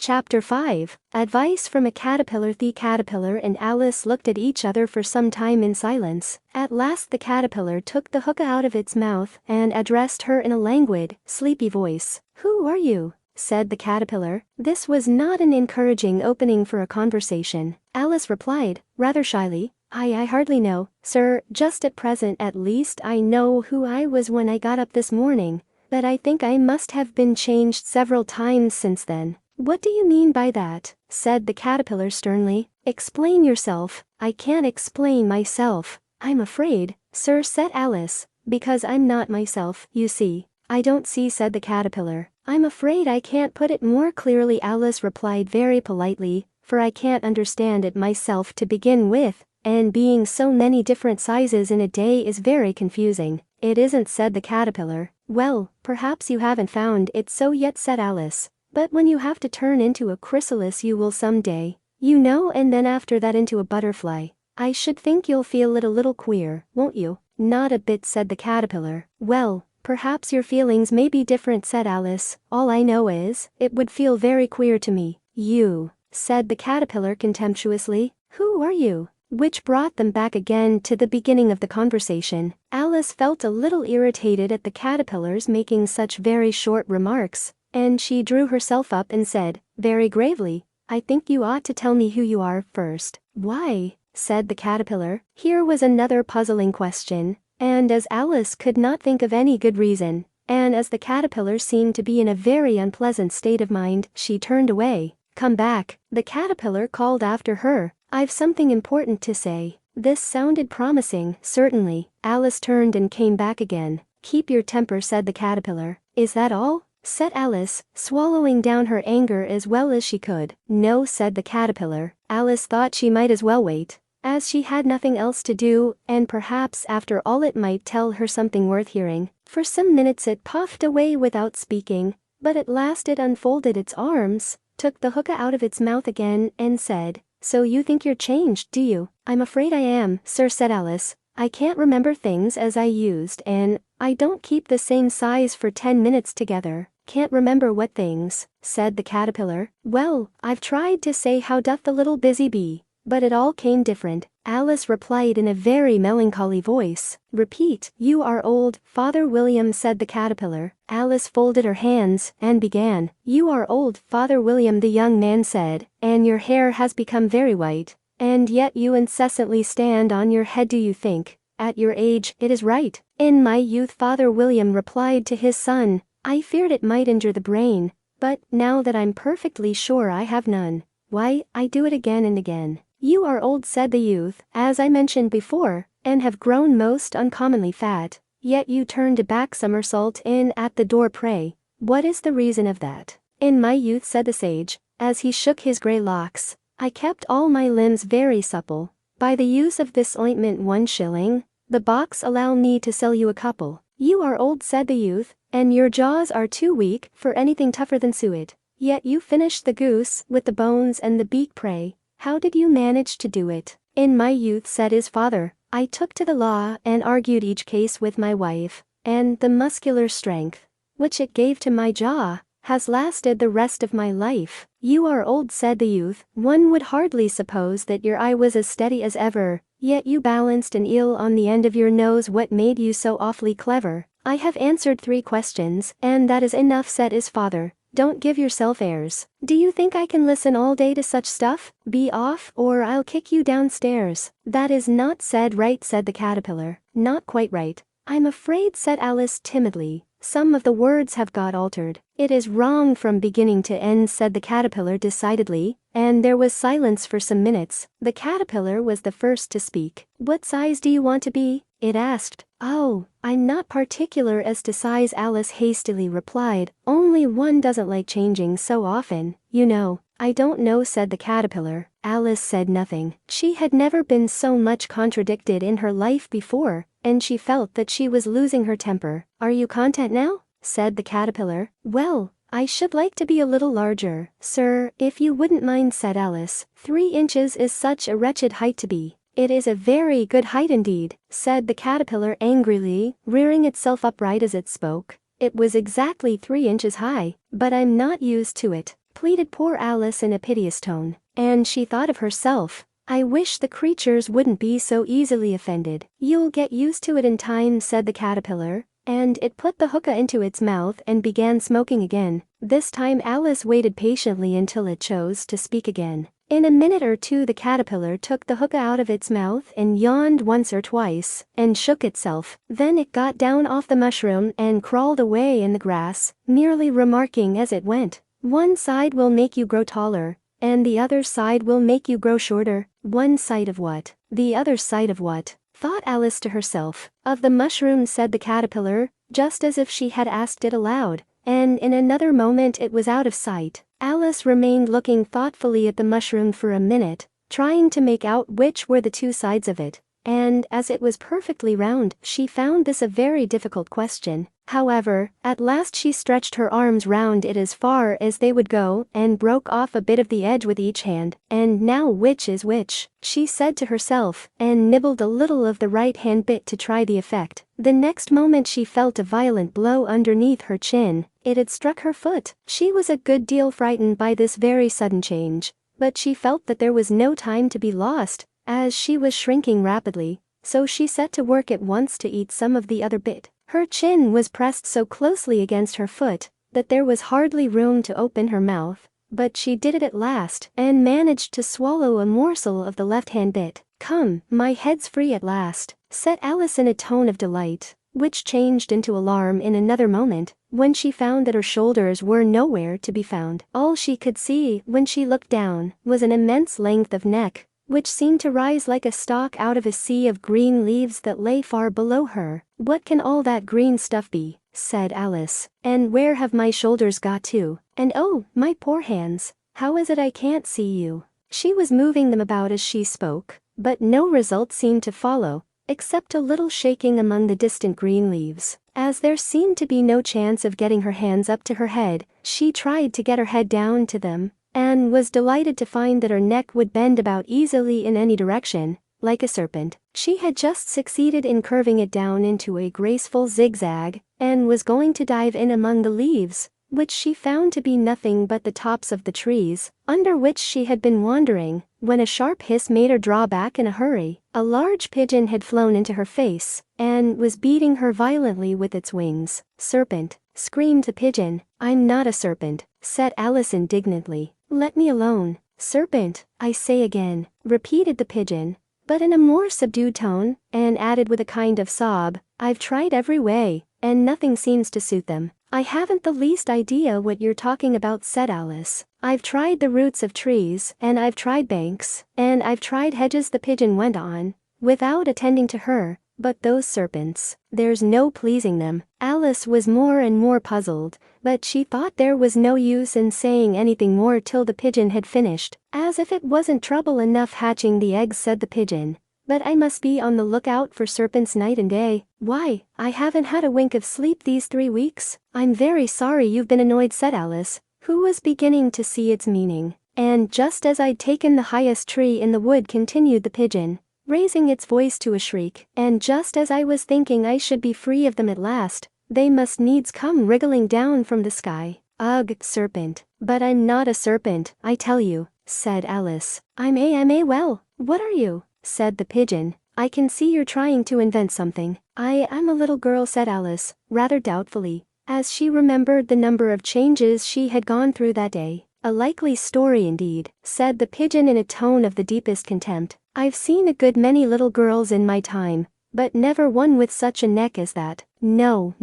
Chapter 5. Advice from a Caterpillar. The caterpillar and Alice looked at each other for some time in silence. At last the caterpillar took the hookah out of its mouth and addressed her in a languid, sleepy voice. "Who are you?" said the caterpillar. This was not an encouraging opening for a conversation. Alice replied, rather shyly, I hardly know, sir. Just at present at least I know who I was when I got up this morning, but I think I must have been changed several times since then." "What do you mean by that?" said the caterpillar sternly. "Explain yourself." "I can't explain myself, I'm afraid, sir," said Alice, "because I'm not myself, you see." "I don't see," said the caterpillar. "I'm afraid I can't put it more clearly," Alice replied very politely, "for I can't understand it myself to begin with, and being so many different sizes in a day is very confusing." "It isn't," said the caterpillar. "Well, perhaps you haven't found it so yet," said Alice. "But when you have to turn into a chrysalis you will someday, you know, and then after that into a butterfly. I should think you'll feel it a little queer, won't you?" "Not a bit," said the caterpillar. "Well, perhaps your feelings may be different," said Alice. "All I know is, it would feel very queer to me." "You," said the caterpillar contemptuously. "Who are you?" Which brought them back again to the beginning of the conversation. Alice felt a little irritated at the caterpillars making such very short remarks, and she drew herself up and said, very gravely, "I think you ought to tell me who you are first." "Why?" said the caterpillar. Here was another puzzling question, and as Alice could not think of any good reason, and as the caterpillar seemed to be in a very unpleasant state of mind, she turned away. "Come back," the caterpillar called after her. "I've something important to say." This sounded promising, certainly. Alice turned and came back again. "Keep your temper," said the caterpillar. "Is that all?" said Alice, swallowing down her anger as well as she could. "No," said the caterpillar. Alice thought she might as well wait, as she had nothing else to do, and perhaps after all it might tell her something worth hearing. For some minutes it puffed away without speaking, but at last it unfolded its arms, took the hookah out of its mouth again, and said, "So you think you're changed, do you?" "I'm afraid I am, sir," said Alice. "I can't remember things as I used, and I don't keep the same size for 10 minutes together." "Can't remember what things?" said the caterpillar. "Well, I've tried to say how doth the little busy bee, but it all came different." Alice replied in a very melancholy voice. "Repeat." "You are old, Father William," said the caterpillar. Alice folded her hands and began. "You are old, Father William," the young man said, "and your hair has become very white, and yet you incessantly stand on your head. Do you think, at your age, it is right?" "In my youth," Father William replied to his son, "I feared it might injure the brain, but now that I'm perfectly sure I have none, why, I do it again and again." "You are old," said the youth, "as I mentioned before, and have grown most uncommonly fat, yet you turned a back somersault in at the door. Pray, what is the reason of that?" "In my youth," said the sage, as he shook his grey locks, "I kept all my limbs very supple. By the use of this ointment 1 shilling, the box allow me to sell you a couple." "You are old," said the youth, "and your jaws are too weak for anything tougher than suet. Yet you finished the goose with the bones and the beak. Pray, how did you manage to do it?" "In my youth," said his father, "I took to the law and argued each case with my wife, and the muscular strength, which it gave to my jaw, has lasted the rest of my life." "You are old," said the youth, "one would hardly suppose that your eye was as steady as ever, yet you balanced an eel on the end of your nose. What made you so awfully clever?" "I have answered 3 questions, and that is enough," said his father. "Don't give yourself airs. Do you think I can listen all day to such stuff? Be off, or I'll kick you downstairs." "That is not said right," said the caterpillar. "Not quite right, I'm afraid," said Alice timidly. "Some of the words have got altered." "It is wrong from beginning to end," said the caterpillar decidedly, and there was silence for some minutes. The caterpillar was the first to speak. "What size do you want to be?" it asked. "Oh, I'm not particular as to size," Alice hastily replied, "only one doesn't like changing so often, you know." "I don't know," said the caterpillar. Alice said nothing. She had never been so much contradicted in her life before, and she felt that she was losing her temper. "Are you content now?" said the caterpillar. "Well, I should like to be a little larger, sir, if you wouldn't mind," said Alice. 3 inches is such a wretched height to be." "It is a very good height indeed," said the caterpillar angrily, rearing itself upright as it spoke. "It was exactly 3 inches high, but I'm not used to it." pleaded poor Alice in a piteous tone, and she thought of herself. I wish the creatures wouldn't be so easily offended. You'll get used to it in time, said the caterpillar, and it put the hookah into its mouth and began smoking again. This time Alice waited patiently until it chose to speak again. In a minute or two the caterpillar took the hookah out of its mouth and yawned once or twice, and shook itself. Then it got down off the mushroom and crawled away in the grass, merely remarking as it went, "One side will make you grow taller, and the other side will make you grow shorter." One side of what? The other side of what? Thought Alice to herself. Of the mushroom, said the caterpillar, just as if she had asked it aloud, and in another moment it was out of sight. Alice remained looking thoughtfully at the mushroom for a minute, trying to make out which were the two sides of it, and as it was perfectly round, she found this a very difficult question. However, at last she stretched her arms round it as far as they would go and broke off a bit of the edge with each hand. "And now which is which?" she said to herself, and nibbled a little of the right-hand bit to try the effect. The next moment she felt a violent blow underneath her chin. It had struck her foot. She was a good deal frightened by this very sudden change, but she felt that there was no time to be lost, as she was shrinking rapidly, so she set to work at once to eat some of the other bit. Her chin was pressed so closely against her foot that there was hardly room to open her mouth, but she did it at last and managed to swallow a morsel of the left-hand bit. "Come, my head's free at last," said Alice in a tone of delight, which changed into alarm in another moment, when she found that her shoulders were nowhere to be found. All she could see, when she looked down, was an immense length of neck, which seemed to rise like a stalk out of a sea of green leaves that lay far below her. "What can all that green stuff be?" said Alice. "And where have my shoulders got to? And oh, my poor hands, how is it I can't see you?" She was moving them about as she spoke, but no result seemed to follow, except a little shaking among the distant green leaves. As there seemed to be no chance of getting her hands up to her head, she tried to get her head down to them, and was delighted to find that her neck would bend about easily in any direction, like a serpent. She had just succeeded in curving it down into a graceful zigzag, and was going to dive in among the leaves, which she found to be nothing but the tops of the trees, under which she had been wandering, when a sharp hiss made her draw back in a hurry. A large pigeon had flown into her face, and was beating her violently with its wings. "Serpent!" screamed the pigeon. "I'm not a serpent," said Alice indignantly. "Let me alone." "Serpent, I say again," repeated the pigeon, but in a more subdued tone, and added with a kind of sob, "I've tried every way, and nothing seems to suit them." "I haven't the least idea what you're talking about," said Alice. "I've tried the roots of trees, and I've tried banks, and I've tried hedges," the pigeon went on, without attending to her, "but those serpents, there's no pleasing them." Alice was more and more puzzled, but she thought there was no use in saying anything more till the pigeon had finished. "As if it wasn't trouble enough hatching the eggs," said the pigeon, "but I must be on the lookout for serpents night and day. Why, I haven't had a wink of sleep these 3 weeks." "I'm very sorry you've been annoyed," said Alice, who was beginning to see its meaning. "And just as I'd taken the highest tree in the wood," continued the pigeon, raising its voice to a shriek, "and just as I was thinking I should be free of them at last, they must needs come wriggling down from the sky. Ugh, serpent." "But I'm not a serpent, I tell you," said Alice. I'm a well, what are you?" said the pigeon. "I can see you're trying to invent something." I'm a little girl," said Alice, rather doubtfully, as she remembered the number of changes she had gone through that day. "A likely story indeed," said the pigeon in a tone of the deepest contempt. "I've seen a good many little girls in my time, but never one with such a neck as that. No,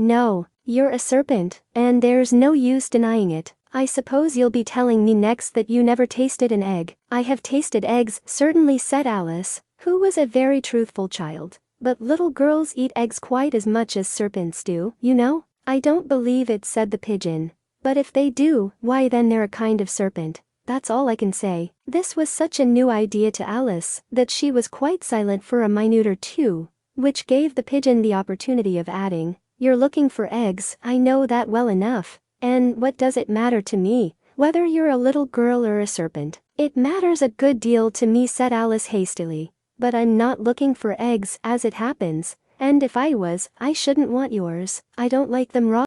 you're a serpent, and there's no use denying it. I suppose you'll be telling me next that you never tasted an egg." "I have tasted eggs, certainly," said Alice, who was a very truthful child, "but little girls eat eggs quite as much as serpents do, you know." "I don't believe it," said the pigeon, "but if they do, why then they're a kind of serpent. That's all I can say." This was such a new idea to Alice that she was quite silent for a minute or two, which gave the pigeon the opportunity of adding, "You're looking for eggs, I know that well enough, and what does it matter to me whether you're a little girl or a serpent?" "It matters a good deal to me," said Alice hastily, "but I'm not looking for eggs as it happens, and if I was, I shouldn't want yours. I don't like them raw."